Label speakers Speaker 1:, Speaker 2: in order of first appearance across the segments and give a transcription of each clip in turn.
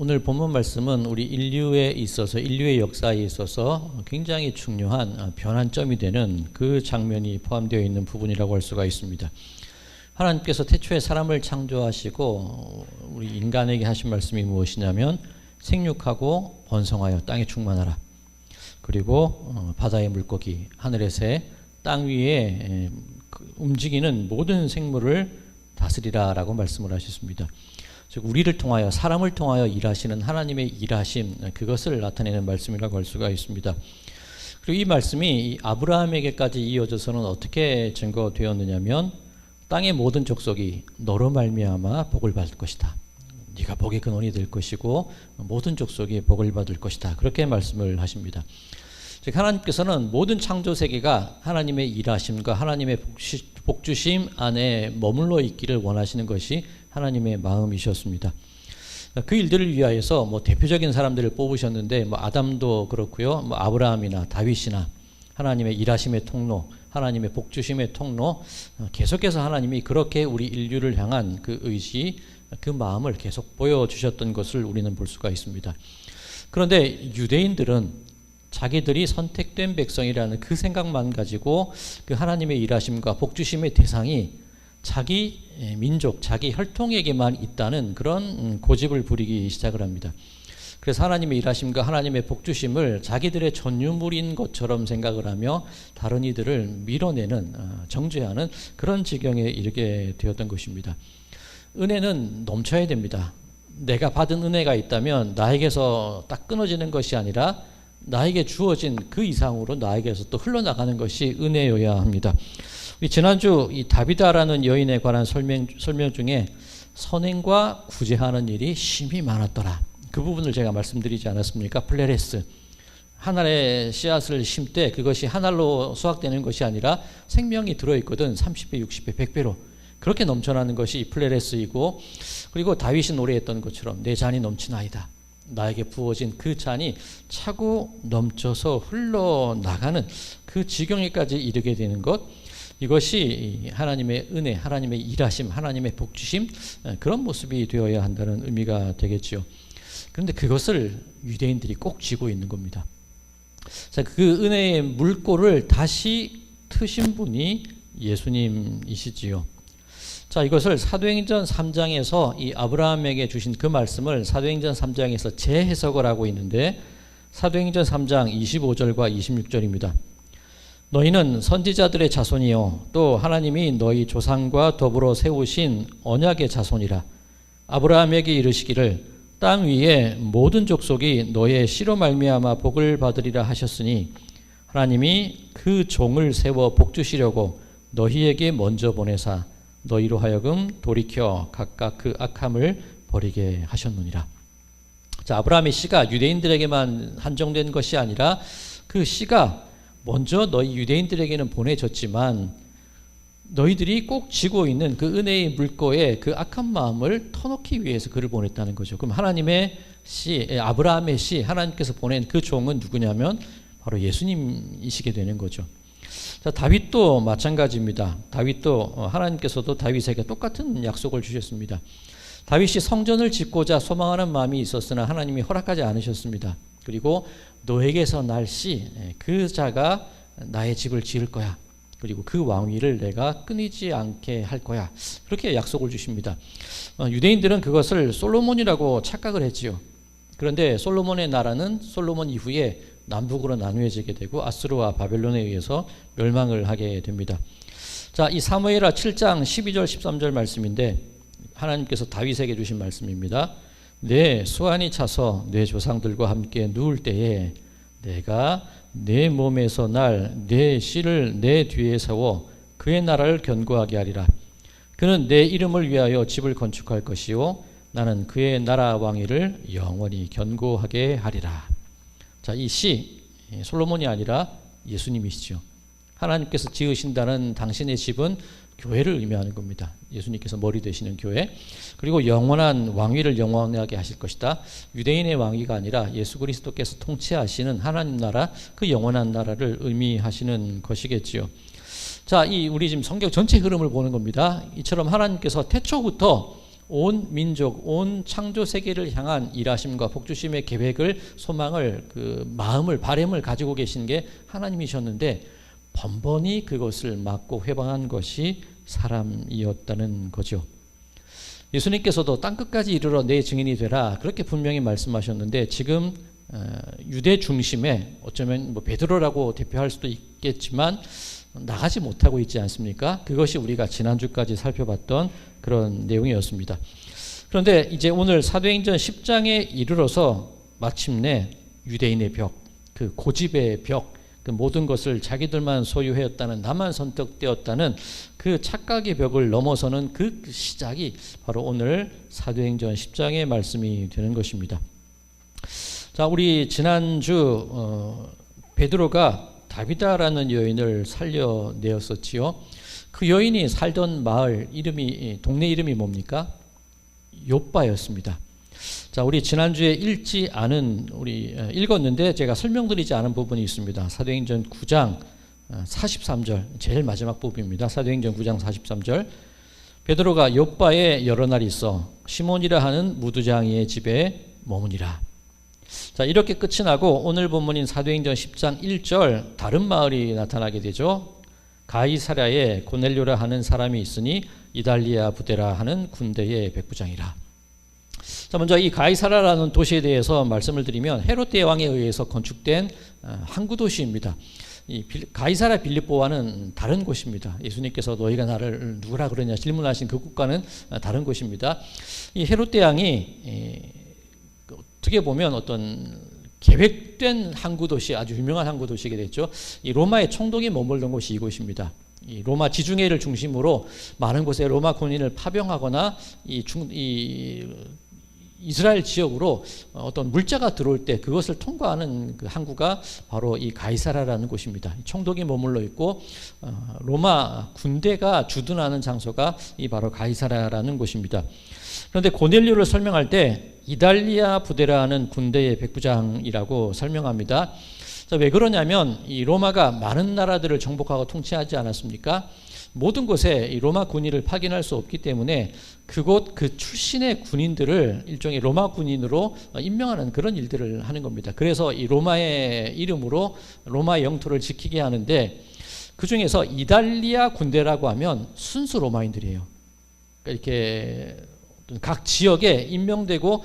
Speaker 1: 오늘 본문 말씀은 우리 인류의 역사에 있어서 굉장히 중요한 변환점이 되는 그 장면이 포함되어 있는 부분이라고 할 수가 있습니다. 하나님께서 태초에 사람을 창조하시고 우리 인간에게 하신 말씀이 무엇이냐면 생육하고 번성하여 땅에 충만하라. 그리고 바다의 물고기, 하늘의 새, 땅 위에 움직이는 모든 생물을 다스리라 라고 말씀을 하셨습니다. 즉 우리를 통하여, 사람을 통하여 일하시는 하나님의 일하심, 그것을 나타내는 말씀이라고 할 수가 있습니다. 그리고 이 말씀이 아브라함에게까지 이어져서는 어떻게 증거되었느냐면 땅의 모든 족속이 너로 말미암아 복을 받을 것이다. 네가 복의 근원이 될 것이고 모든 족속이 복을 받을 것이다. 그렇게 말씀을 하십니다. 즉 하나님께서는 모든 창조 세계가 하나님의 일하심과 하나님의 복주심 안에 머물러 있기를 원하시는 것이 하나님의 마음이셨습니다. 그 일들을 위하여서 대표적인 사람들을 뽑으셨는데 아담도 그렇고요, 아브라함이나 다윗이나 하나님의 일하심의 통로, 하나님의 복주심의 통로, 계속해서 하나님이 그렇게 우리 인류를 향한 그 의지, 그 마음을 계속 보여주셨던 것을 우리는 볼 수가 있습니다. 그런데 유대인들은 자기들이 선택된 백성이라는 그 생각만 가지고 그 하나님의 일하심과 복주심의 대상이 자기 민족, 자기 혈통에게만 있다는 그런 고집을 부리기 시작을 합니다. 그래서 하나님의 일하심과 하나님의 복주심을 자기들의 전유물인 것처럼 생각을 하며 다른 이들을 밀어내는, 정죄하는 그런 지경에 이르게 되었던 것입니다. 은혜는 넘쳐야 됩니다. 내가 받은 은혜가 있다면 나에게서 딱 끊어지는 것이 아니라 나에게 주어진 그 이상으로 나에게서 또 흘러나가는 것이 은혜여야 합니다. 지난주 이 다비다라는 여인에 관한 설명 중에 선행과 구제하는 일이 심히 많았더라. 그 부분을 제가 말씀드리지 않았습니까? 플레레스. 한 알의 씨앗을 심때 그것이 한 알로 수확되는 것이 아니라 생명이 들어있거든. 30배, 60배, 100배로. 그렇게 넘쳐나는 것이 플레레스이고, 그리고 다윗이 노래했던 것처럼 내 잔이 넘치나이다. 나에게 부어진 그 잔이 차고 넘쳐서 흘러나가는 그 지경에까지 이르게 되는 것, 이것이 하나님의 은혜, 하나님의 일하심, 하나님의 복주심, 그런 모습이 되어야 한다는 의미가 되겠지요. 그런데 그것을 유대인들이 꼭 쥐고 있는 겁니다. 자, 그 은혜의 물꼬를 다시 트신 분이 예수님이시지요. 자, 이것을 사도행전 3장에서 이 아브라함에게 주신 그 말씀을 사도행전 3장에서 재해석을 하고 있는데, 사도행전 3장 25절과 26절입니다. 너희는 선지자들의 자손이요 또 하나님이 너희 조상과 더불어 세우신 언약의 자손이라. 아브라함에게 이르시기를 땅 위에 모든 족속이 너의 씨로 말미암아 복을 받으리라 하셨으니 하나님이 그 종을 세워 복주시려고 너희에게 먼저 보내사 너희로 하여금 돌이켜 각각 그 악함을 버리게 하셨느니라. 자, 아브라함의 씨가 유대인들에게만 한정된 것이 아니라 그 씨가 먼저 너희 유대인들에게는 보내졌지만 너희들이 꼭 쥐고 있는 그 은혜의 물꼬에 그 악한 마음을 터놓기 위해서 그를 보냈다는 거죠. 그럼 하나님의 씨, 아브라함의 씨, 하나님께서 보낸 그 종은 누구냐면 바로 예수님이시게 되는 거죠. 자, 다윗도 마찬가지입니다. 다윗도 하나님께서도 다윗에게 똑같은 약속을 주셨습니다. 다윗이 성전을 짓고자 소망하는 마음이 있었으나 하나님이 허락하지 않으셨습니다. 그리고 너에게서 날 씨, 그 자가 나의 집을 지을 거야. 그리고 그 왕위를 내가 끊이지 않게 할 거야. 그렇게 약속을 주십니다. 유대인들은 그것을 솔로몬이라고 착각을 했지요. 그런데 솔로몬의 나라는 솔로몬 이후에 남북으로 나누어지게 되고 아수르와 바벨론에 의해서 멸망을 하게 됩니다. 자, 이 사무엘하 7장 12절 13절 말씀인데 하나님께서 다윗에게 주신 말씀입니다. 내 수완이 차서 내 조상들과 함께 누울 때에 내가 내 몸에서 날 내 씨를 내 뒤에 세워 그의 나라를 견고하게 하리라. 그는 내 이름을 위하여 집을 건축할 것이요 나는 그의 나라 왕위를 영원히 견고하게 하리라. 자, 이 씨 솔로몬이 아니라 예수님이시죠. 하나님께서 지으신다는 당신의 집은 교회를 의미하는 겁니다. 예수님께서 머리 되시는 교회. 그리고 영원한 왕위를 영원하게 하실 것이다. 유대인의 왕위가 아니라 예수 그리스도께서 통치하시는 하나님 나라, 그 영원한 나라를 의미하시는 것이겠지요. 자, 우리 지금 성경 전체 흐름을 보는 겁니다. 이처럼 하나님께서 태초부터 온 민족, 온 창조 세계를 향한 일하심과 복주심의 계획을, 소망을, 그 마음을, 바람을 가지고 계신 게 하나님이셨는데 번번이 그것을 막고 회방한 것이 사람이었다는 거죠. 예수님께서도 땅끝까지 이르러 내 증인이 되라 그렇게 분명히 말씀하셨는데 지금 유대 중심에 어쩌면 뭐 베드로라고 대표할 수도 있겠지만 나가지 못하고 있지 않습니까? 그것이 우리가 지난주까지 살펴봤던 그런 내용이었습니다. 그런데 이제 오늘 사도행전 10장에 이르러서 마침내 유대인의 벽, 그 고집의 벽, 그 모든 것을 자기들만 소유하였다는, 나만 선택되었다는 그 착각의 벽을 넘어서는 그 시작이 바로 오늘 사도행전 10장의 말씀이 되는 것입니다. 자, 우리 지난주 베드로가 다비다라는 여인을 살려내었었지요. 그 여인이 살던 마을 이름이, 동네 이름이 뭡니까? 욥바였습니다. 자, 우리 지난주에 읽었는데 제가 설명드리지 않은 부분이 있습니다. 사도행전 9장 43절, 제일 마지막 부분입니다. 사도행전 9장 43절. 베드로가 욥바에 여러 날 있어 시몬이라 하는 무두장이의 집에 머무니라. 자, 이렇게 끝이 나고 오늘 본문인 사도행전 10장 1절 다른 마을이 나타나게 되죠. 가이사랴에 고넬료라 하는 사람이 있으니 이달리아 부데라 하는 군대의 백부장이라. 자, 먼저 이 가이사랴라는 도시에 대해서 말씀을 드리면 헤롯 대왕에 의해서 건축된 항구 도시입니다. 이 가이사랴 빌립보와는 다른 곳입니다. 예수님께서 너희가 나를 누구라 그러냐 질문하신 그 국가는 다른 곳입니다. 이 헤롯 대왕이 어떻게 보면 어떤 계획된 항구 도시, 아주 유명한 항구 도시가 됐죠. 이 로마의 총독이 머물던 곳이 이곳입니다. 이 로마 지중해를 중심으로 많은 곳에 로마 군인을 파병하거나 이스라엘 지역으로 어떤 물자가 들어올 때 그것을 통과하는 그 항구가 바로 이 가이사랴라는 곳입니다. 총독이 머물러 있고 로마 군대가 주둔하는 장소가 이 바로 가이사랴라는 곳입니다. 그런데 고넬료를 설명할 때 이달리아 부데라는 군대의 백부장이라고 설명합니다. 자, 왜 그러냐면 이 로마가 많은 나라들을 정복하고 통치하지 않았습니까? 모든 곳에 이 로마 군인을 파견할 수 없기 때문에 그곳 그 출신의 군인들을 일종의 로마 군인으로 임명하는 그런 일들을 하는 겁니다. 그래서 이 로마의 이름으로 로마의 영토를 지키게 하는데 그 중에서 이달리아 군대라고 하면 순수 로마인들이에요. 그러니까 이렇게 각 지역에 임명되고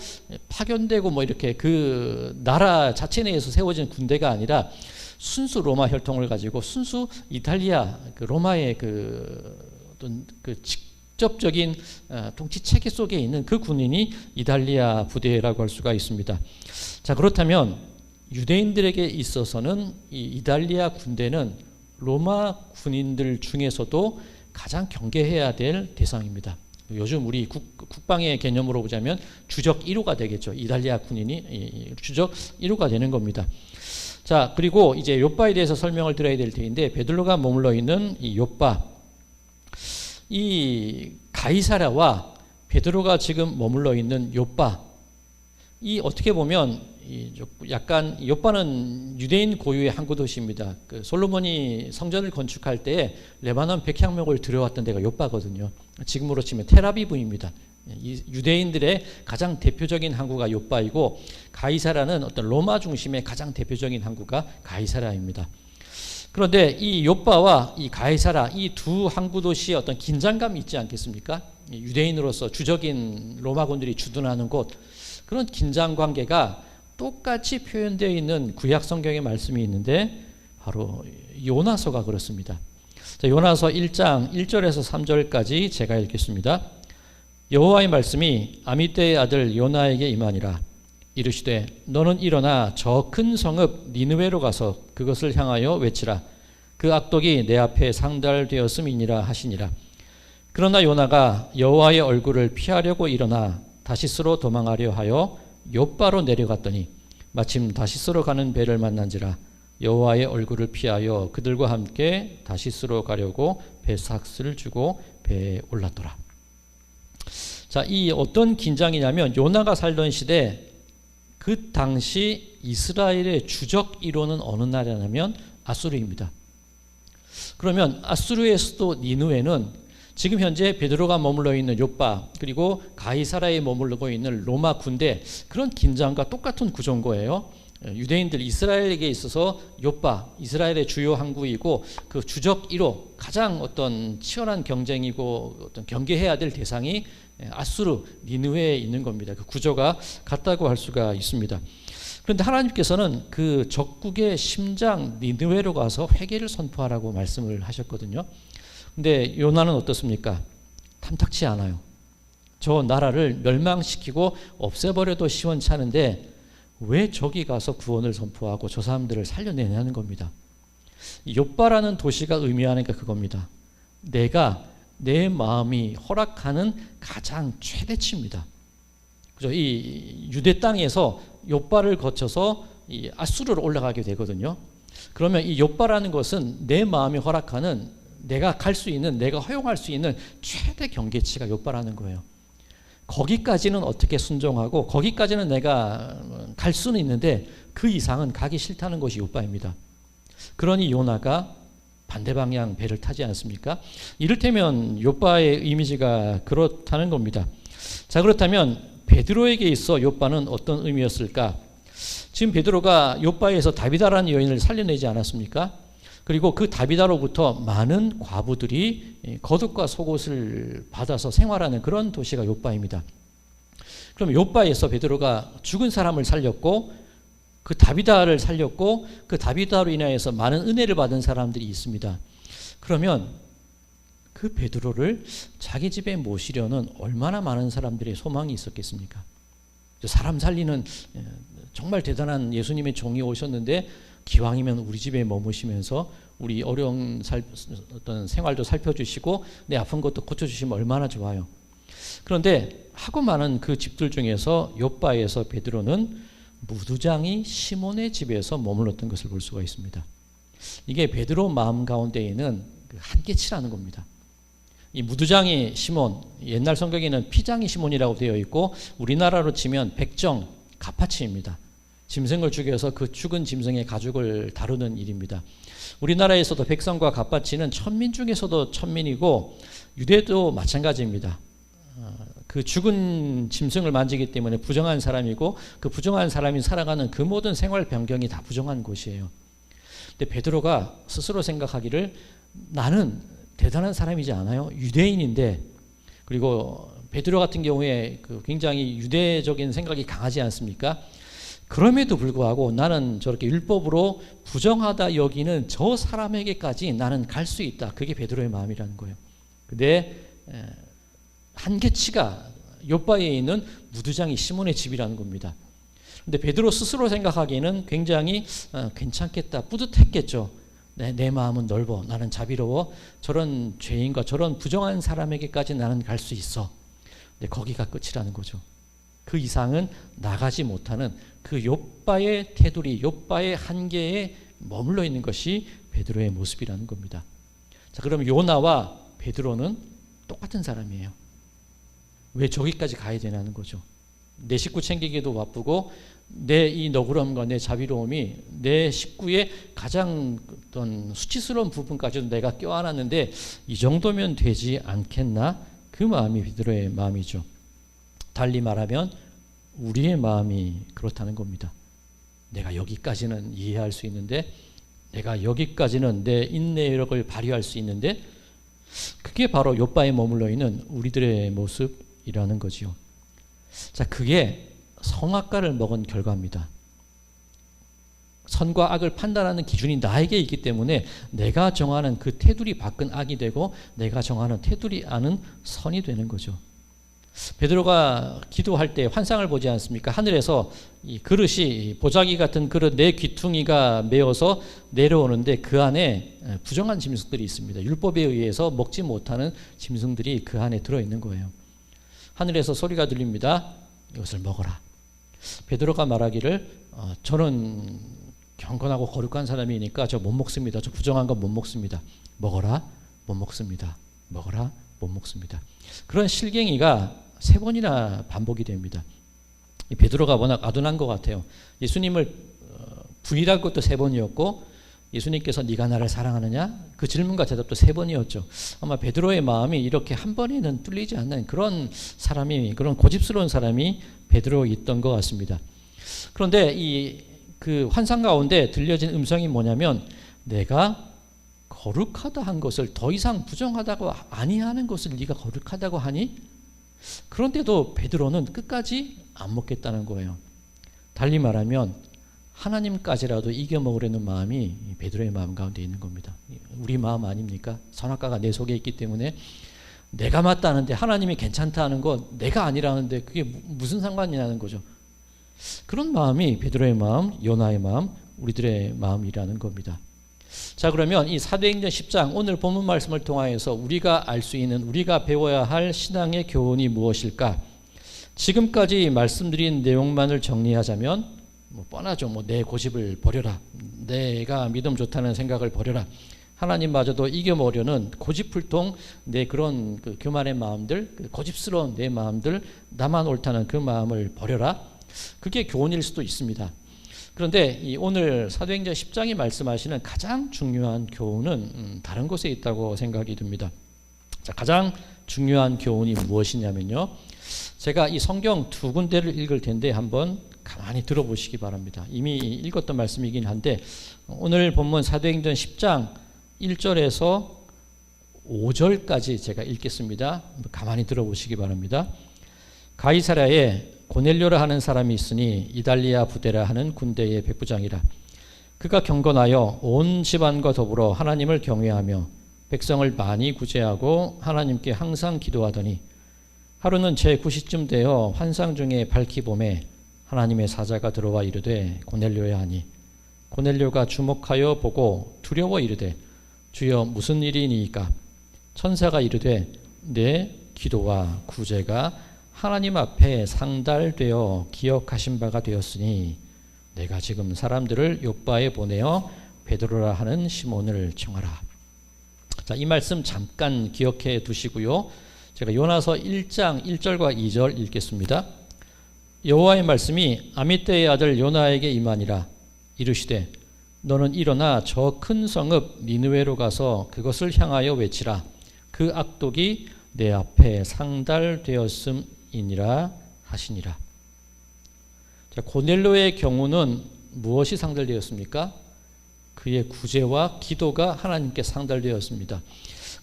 Speaker 1: 파견되고 뭐 이렇게 그 나라 자체 내에서 세워진 군대가 아니라 순수 로마 혈통을 가지고 순수 이탈리아 그 로마의 그 어떤 그 직접적인 통치 체계 속에 있는 그 군인이 이달리아 부대라고 할 수가 있습니다. 자, 그렇다면 유대인들에게 있어서는 이 이달리아 군대는 로마 군인들 중에서도 가장 경계해야 될 대상입니다. 요즘 우리 국방의 개념으로 보자면 주적 1호가 되겠죠. 이달리아 군인이 주적 1호가 되는 겁니다. 자, 그리고 이제 욥바에 대해서 설명을 드려야 될 텐데 베드로가 머물러 있는 이 욥바, 이 가이사랴와 베드로가 지금 머물러 있는 욥바, 이 어떻게 보면 약간 욥바는 유대인 고유의 항구 도시입니다. 그 솔로몬이 성전을 건축할 때 레바논 백향목을 들여왔던 데가 욥바거든요. 지금으로 치면 텔아비브입니다. 유대인들의 가장 대표적인 항구가 욥바이고 가이사랴는 어떤 로마 중심의 가장 대표적인 항구가 가이사랴입니다. 그런데 이 욥바와 이 가이사랴 이 두 항구 도시의 어떤 긴장감이 있지 않겠습니까? 유대인으로서 주적인 로마군들이 주둔하는 곳, 그런 긴장 관계가 똑같이 표현되어 있는 구약 성경의 말씀이 있는데 바로 요나서가 그렇습니다. 자, 요나서 1장 1절에서 3절까지 제가 읽겠습니다. 여호와의 말씀이 아미떼의 아들 요나에게 임하니라. 이르시되 너는 일어나 저 큰 성읍 니느웨로 가서 그것을 향하여 외치라. 그 악독이 내 앞에 상달되었음이니라 하시니라. 그러나 요나가 여호와의 얼굴을 피하려고 일어나 다시스로 도망하려 하여 욥바로 내려갔더니 마침 다시스로 가는 배를 만난지라. 여호와의 얼굴을 피하여 그들과 함께 다시스로 가려고 배삭스를 주고 배에 올랐더라. 자, 이 어떤 긴장이냐면 요나가 살던 시대 그 당시 이스라엘의 주적 1호는 어느 나라냐면 아수르입니다. 그러면 아수르의 수도 니느웨는 지금 현재 베드로가 머물러 있는 요빠 그리고 가이사라에 머물고 있는 로마 군대 그런 긴장과 똑같은 구조인 거예요. 유대인들 이스라엘에게 있어서 요빠 이스라엘의 주요 항구이고 그 주적 1호 가장 어떤 치열한 경쟁이고 어떤 경계해야 될 대상이 아수르 니느웨에 있는 겁니다. 그 구조가 같다고 할 수가 있습니다. 그런데 하나님께서는 그 적국의 심장 니느웨로 가서 회개를 선포하라고 말씀을 하셨거든요. 근데 요나는 어떻습니까? 탐탁치 않아요. 저 나라를 멸망시키고 없애버려도 시원찮은데 왜 저기 가서 구원을 선포하고 저 사람들을 살려내냐는 겁니다. 욥바라는 도시가 의미하는 게 그겁니다. 내가 내 마음이 허락하는 가장 최대치입니다. 그죠? 이 유대 땅에서 욥바를 거쳐서 이 아수르로 올라가게 되거든요. 그러면 이 욥바라는 것은 내 마음이 허락하는 내가 갈 수 있는 내가 허용할 수 있는 최대 경계치가 욥바라는 거예요. 거기까지는 어떻게 순종하고 거기까지는 내가 갈 수는 있는데 그 이상은 가기 싫다는 것이 욥바입니다. 그러니 요나가 반대 방향 배를 타지 않습니까? 이를테면 욥바의 이미지가 그렇다는 겁니다. 자, 그렇다면 베드로에게 있어 욥바는 어떤 의미였을까? 지금 베드로가 욥바에서 다비다라는 여인을 살려내지 않았습니까? 그리고 그 다비다로부터 많은 과부들이 겉옷과 속옷을 받아서 생활하는 그런 도시가 욥바입니다. 그럼 욥바에서 베드로가 죽은 사람을 살렸고 그 다비다를 살렸고 그 다비다로 인하여서 많은 은혜를 받은 사람들이 있습니다. 그러면 그 베드로를 자기 집에 모시려는 얼마나 많은 사람들의 소망이 있었겠습니까? 사람 살리는 정말 대단한 예수님의 종이 오셨는데 기왕이면 우리 집에 머무시면서 우리 어려운 어떤 생활도 살펴주시고 내 아픈 것도 고쳐주시면 얼마나 좋아요. 그런데 하고 많은 그 집들 중에서 욥바에서 베드로는 무두장이 시몬의 집에서 머물렀던 것을 볼 수가 있습니다. 이게 베드로 마음 가운데에는 한계치라는 겁니다. 이 무두장이 시몬, 옛날 성경에는 피장이 시몬이라고 되어 있고 우리나라로 치면 백정, 가파치입니다. 짐승을 죽여서 그 죽은 짐승의 가죽을 다루는 일입니다. 우리나라에서도 백성과 가파치는 천민 중에서도 천민이고 유대도 마찬가지입니다. 그 죽은 짐승을 만지기 때문에 부정한 사람이고 그 부정한 사람이 살아가는 그 모든 생활 변경이 다 부정한 곳이에요. 근데 베드로가 스스로 생각하기를 나는 대단한 사람이지 않아요? 유대인인데 그리고 베드로 같은 경우에 그 굉장히 유대적인 생각이 강하지 않습니까? 그럼에도 불구하고 나는 저렇게 율법으로 부정하다 여기는 저 사람에게까지 나는 갈 수 있다. 그게 베드로의 마음이라는 거예요. 근데 한계치가 욥바에 있는 무두장이 시몬의 집이라는 겁니다. 근데 베드로 스스로 생각하기에는 굉장히 괜찮겠다, 뿌듯했겠죠. 내 마음은 넓어, 나는 자비로워, 저런 죄인과 저런 부정한 사람에게까지 나는 갈 수 있어. 근데 거기가 끝이라는 거죠. 그 이상은 나가지 못하는 그 욥바의 테두리, 욥바의 한계에 머물러 있는 것이 베드로의 모습이라는 겁니다. 자, 그럼 요나와 베드로는 똑같은 사람이에요. 왜 저기까지 가야 되냐는 거죠. 내 식구 챙기기도 바쁘고 내 이 너그러움과 내 자비로움이 내 식구의 가장 어떤 수치스러운 부분까지도 내가 껴안았는데 이 정도면 되지 않겠나? 그 마음이 베드로의 마음이죠. 달리 말하면 우리의 마음이 그렇다는 겁니다. 내가 여기까지는 이해할 수 있는데 내가 여기까지는 내 인내력을 발휘할 수 있는데 그게 바로 욥바에 머물러 있는 우리들의 모습이라는 거지요. 자, 그게 성악과를 먹은 결과입니다. 선과 악을 판단하는 기준이 나에게 있기 때문에 내가 정하는 그 테두리 밖은 악이 되고 내가 정하는 테두리 안은 선이 되는 거죠. 베드로가 기도할 때 환상을 보지 않습니까? 하늘에서 이 그릇이 보자기 같은 그릇 네 귀퉁이가 메어서 내려오는데 그 안에 부정한 짐승들이 있습니다. 율법에 의해서 먹지 못하는 짐승들이 그 안에 들어있는 거예요. 하늘에서 소리가 들립니다. 이것을 먹어라. 베드로가 말하기를 저는 경건하고 거룩한 사람이니까 저 못 먹습니다. 저 부정한 거 못 먹습니다. 먹어라. 못 먹습니다. 먹어라. 못 먹습니다. 그런 실갱이가 3번이나 반복이 됩니다. 베드로가 워낙 아둔한 것 같아요. 예수님을 부인할 것도 3번이었고 예수님께서 네가 나를 사랑하느냐? 그 질문과 대답도 3번이었죠. 아마 베드로의 마음이 이렇게 한 번에는 뚫리지 않는 그런 사람이, 그런 고집스러운 사람이 베드로였던 것 같습니다. 그런데 그 환상 가운데 들려진 음성이 뭐냐면, 내가 거룩하다 한 것을 더 이상 부정하다고 아니하는 것을 네가 거룩하다고 하니? 그런데도 베드로는 끝까지 안 먹겠다는 거예요. 달리 말하면 하나님까지라도 이겨먹으려는 마음이 베드로의 마음 가운데 있는 겁니다. 우리 마음 아닙니까? 선악과가 내 속에 있기 때문에 내가 맞다는데 하나님이 괜찮다는 건 내가 아니라는데 그게 무슨 상관이냐는 거죠. 그런 마음이 베드로의 마음, 요나의 마음, 우리들의 마음이라는 겁니다. 자, 그러면 이 사도행전 10장 오늘 본문 말씀을 통하여서 우리가 알 수 있는, 우리가 배워야 할 신앙의 교훈이 무엇일까? 지금까지 말씀드린 내용만을 정리하자면 뻔하죠. 내 고집을 버려라. 내가 믿음 좋다는 생각을 버려라. 하나님마저도 이겨먹으려는 고집불통 내 그런 그 교만의 마음들, 그 고집스러운 내 마음들, 나만 옳다는 그 마음을 버려라. 그게 교훈일 수도 있습니다. 그런데 오늘 사도행전 10장이 말씀하시는 가장 중요한 교훈은 다른 곳에 있다고 생각이 듭니다. 자, 가장 중요한 교훈이 무엇이냐면요, 제가 이 성경 2군데를 읽을 텐데 한번 가만히 들어보시기 바랍니다. 이미 읽었던 말씀이긴 한데 오늘 본문 사도행전 10장 1절에서 5절까지 제가 읽겠습니다. 가만히 들어보시기 바랍니다. 가이사랴에 고넬료라 하는 사람이 있으니 이달리아 부데라 하는 군대의 백부장이라. 그가 경건하여 온 집안과 더불어 하나님을 경외하며 백성을 많이 구제하고 하나님께 항상 기도하더니, 하루는 제9시쯤 되어 환상 중에 밝히 봄에 하나님의 사자가 들어와 이르되 고넬료야 하니, 고넬료가 주목하여 보고 두려워 이르되 주여 무슨 일이니이까? 천사가 이르되 내 기도와 구제가 하나님 앞에 상달되어 기억하신 바가 되었으니 내가 지금 사람들을 요바에 보내어 베드로라 하는 시몬을 청하라. 자, 이 말씀 잠깐 기억해 두시고요. 제가 요나서 1장 1절과 2절 읽겠습니다. 여호와의 말씀이 아미떼의 아들 요나에게 임하니라. 이르시되 너는 일어나 저 큰 성읍 니느웨로 가서 그것을 향하여 외치라. 그 악독이 내 앞에 상달되었음이니라 하시니라. 자, 고넬료의 경우는 무엇이 상달되었습니까? 그의 구제와 기도가 하나님께 상달되었습니다.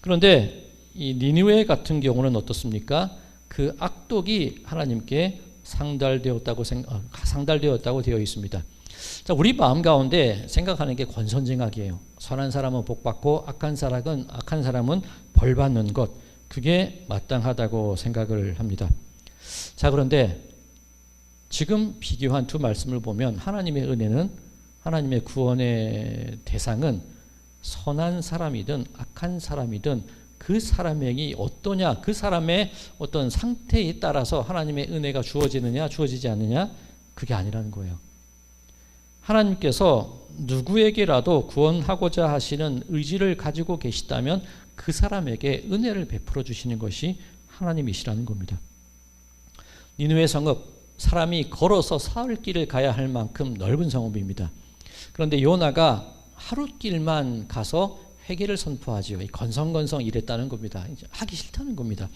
Speaker 1: 그런데 이 니느웨 같은 경우는 어떻습니까? 그 악독이 하나님께 상달되었다고 되어 있습니다. 자, 우리 마음 가운데 생각하는 게 권선징악이에요. 선한 사람은 복받고 악한 사람은 벌받는 것, 그게 마땅하다고 생각을 합니다. 자, 그런데 지금 비교한 두 말씀을 보면 하나님의 은혜는, 하나님의 구원의 대상은 선한 사람이든 악한 사람이든 그 사람이 어떠냐, 그 사람의 어떤 상태에 따라서 하나님의 은혜가 주어지느냐 주어지지 않느냐, 그게 아니라는 거예요. 하나님께서 누구에게라도 구원하고자 하시는 의지를 가지고 계시다면 그 사람에게 은혜를 베풀어 주시는 것이 하나님이시라는 겁니다. 니느웨 성읍, 사람이 걸어서 사흘길을 가야 할 만큼 넓은 성읍입니다. 그런데 요나가 하루길만 가서 회개를 선포하지요. 건성건성 이랬다는 겁니다. 이제 하기 싫다는 겁니다.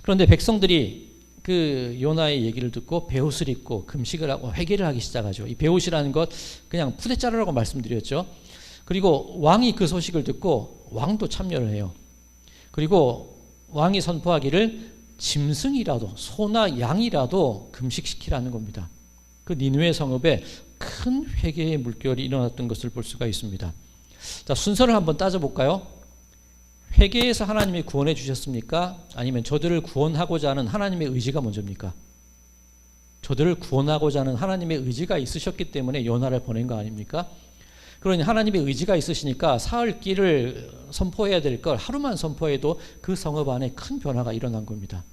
Speaker 1: 그런데 백성들이 그 요나의 얘기를 듣고 베옷을 입고 금식을 하고 회개를 하기 시작하죠. 이 베옷이라는 것 그냥 푸대자루라고 말씀드렸죠. 그리고 왕이 그 소식을 듣고 왕도 참여를 해요. 그리고 왕이 선포하기를 짐승이라도, 소나 양이라도 금식시키라는 겁니다. 그 니느웨 성읍에 큰 회개의 물결이 일어났던 것을 볼 수가 있습니다. 자, 순서를 한번 따져볼까요? 회개에서 하나님이 구원해 주셨습니까? 아니면 저들을 구원하고자 하는 하나님의 의지가 먼저입니까? 저들을 구원하고자 하는 하나님의 의지가 있으셨기 때문에 요나를 보낸 거 아닙니까? 그러니 하나님의 의지가 있으시니까 사흘 길을 선포해야 될 걸 하루만 선포해도 그 성읍 안에 큰 변화가 일어난 겁니다.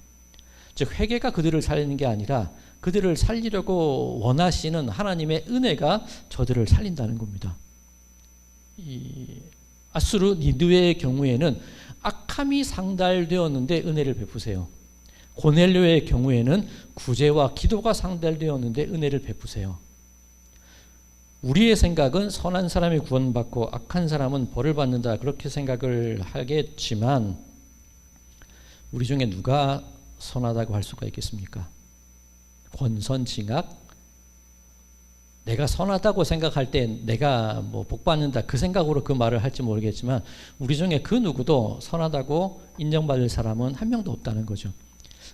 Speaker 1: 즉 회개가 그들을 살리는 게 아니라 그들을 살리려고 원하시는 하나님의 은혜가 저들을 살린다는 겁니다. 이 아수르 니느웨의 경우에는 악함이 상달되었는데 은혜를 베푸세요. 고넬료의 경우에는 구제와 기도가 상달되었는데 은혜를 베푸세요. 우리의 생각은 선한 사람이 구원받고 악한 사람은 벌을 받는다, 그렇게 생각을 하겠지만 우리 중에 누가 선하다고 할 수가 있겠습니까? 권선징악? 내가 선하다고 생각할 때 내가 뭐 복받는다, 그 생각으로 그 말을 할지 모르겠지만 우리 중에 그 누구도 선하다고 인정받을 사람은 한 명도 없다는 거죠.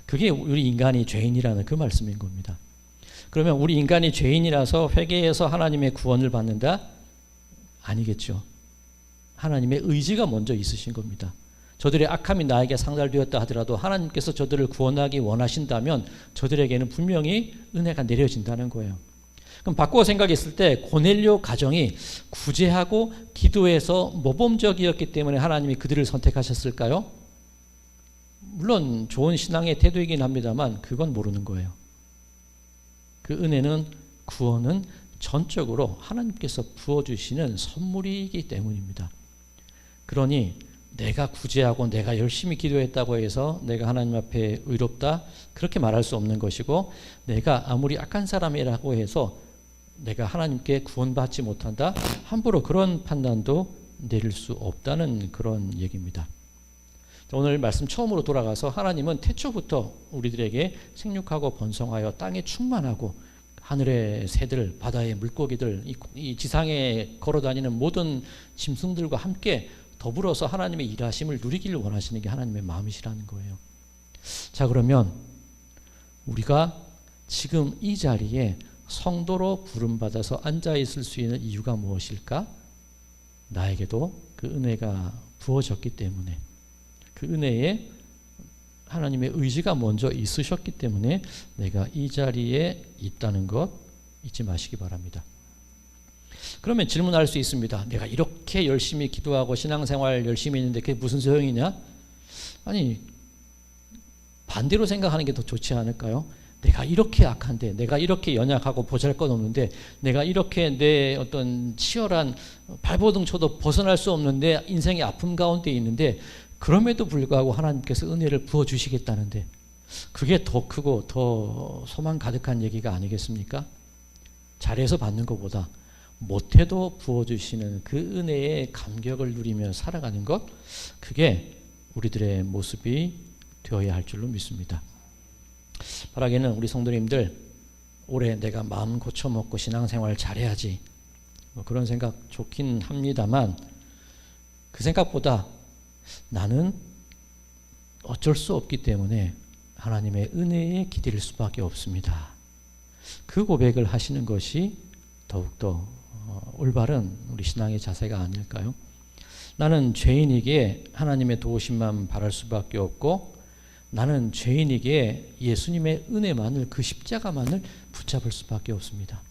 Speaker 1: 그게 우리 인간이 죄인이라는 그 말씀인 겁니다. 그러면 우리 인간이 죄인이라서 회개해서 하나님의 구원을 받는다? 아니겠죠. 하나님의 의지가 먼저 있으신 겁니다. 저들의 악함이 나에게 상달되었다 하더라도 하나님께서 저들을 구원하기 원하신다면 저들에게는 분명히 은혜가 내려진다는 거예요. 그럼 바꾸어 생각했을 때 고넬료 가정이 구제하고 기도해서 모범적이었기 때문에 하나님이 그들을 선택하셨을까요? 물론 좋은 신앙의 태도이긴 합니다만 그건 모르는 거예요. 그 은혜는, 구원은 전적으로 하나님께서 부어주시는 선물이기 때문입니다. 그러니 내가 구제하고 내가 열심히 기도했다고 해서 내가 하나님 앞에 의롭다, 그렇게 말할 수 없는 것이고, 내가 아무리 악한 사람이라고 해서 내가 하나님께 구원받지 못한다, 함부로 그런 판단도 내릴 수 없다는 그런 얘기입니다. 오늘 말씀 처음으로 돌아가서 하나님은 태초부터 우리들에게 생육하고 번성하여 땅에 충만하고 하늘의 새들, 바다의 물고기들, 이 지상에 걸어다니는 모든 짐승들과 함께 더불어서 하나님의 일하심을 누리기를 원하시는 게 하나님의 마음이시라는 거예요. 자, 그러면 우리가 지금 이 자리에 성도로 부름받아서 앉아있을 수 있는 이유가 무엇일까? 나에게도 그 은혜가 부어졌기 때문에, 그 은혜에 하나님의 의지가 먼저 있으셨기 때문에 내가 이 자리에 있다는 것 잊지 마시기 바랍니다. 그러면 질문할 수 있습니다. 내가 이렇게 열심히 기도하고 신앙생활 열심히 했는데 그게 무슨 소용이냐? 아니, 반대로 생각하는 게 더 좋지 않을까요? 내가 이렇게 악한데, 내가 이렇게 연약하고 보잘것없는데, 내가 이렇게 내 어떤 치열한 발버둥 쳐도 벗어날 수 없는데 인생의 아픔 가운데 있는데, 그럼에도 불구하고 하나님께서 은혜를 부어주시겠다는데, 그게 더 크고 더 소망 가득한 얘기가 아니겠습니까? 잘해서 받는 것보다 못해도 부어주시는 그 은혜의 감격을 누리며 살아가는 것, 그게 우리들의 모습이 되어야 할 줄로 믿습니다. 바라기는 우리 성도님들 올해 내가 마음 고쳐먹고 신앙생활 잘해야지, 뭐 그런 생각 좋긴 합니다만 그 생각보다 나는 어쩔 수 없기 때문에 하나님의 은혜에 기댈 수밖에 없습니다. 그 고백을 하시는 것이 더욱더 올바른 우리 신앙의 자세가 아닐까요? 나는 죄인이기에 하나님의 도우심만 바랄 수밖에 없고, 나는 죄인이기에 예수님의 은혜만을, 그 십자가만을 붙잡을 수밖에 없습니다.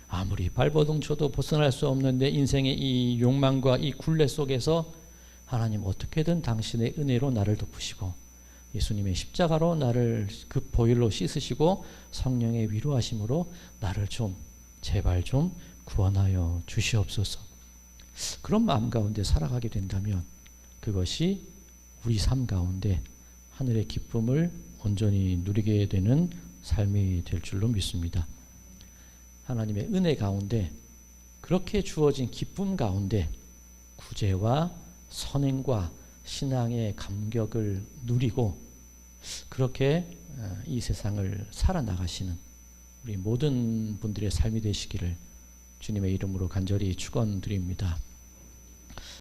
Speaker 1: 아무리 발버둥 쳐도 벗어날 수 없는 내 인생의 이 욕망과 이 굴레 속에서 하나님 어떻게든 당신의 은혜로 나를 덮으시고 예수님의 십자가로 나를 그 보혈로 씻으시고 성령의 위로하심으로 나를 좀 제발 좀 구원하여 주시옵소서. 그런 마음 가운데 살아가게 된다면 그것이 우리 삶 가운데 하늘의 기쁨을 온전히 누리게 되는 삶이 될 줄로 믿습니다. 하나님의 은혜 가운데, 그렇게 주어진 기쁨 가운데 구제와 선행과 신앙의 감격을 누리고 그렇게 이 세상을 살아나가시는 우리 모든 분들의 삶이 되시기를 주님의 이름으로 간절히 축원드립니다.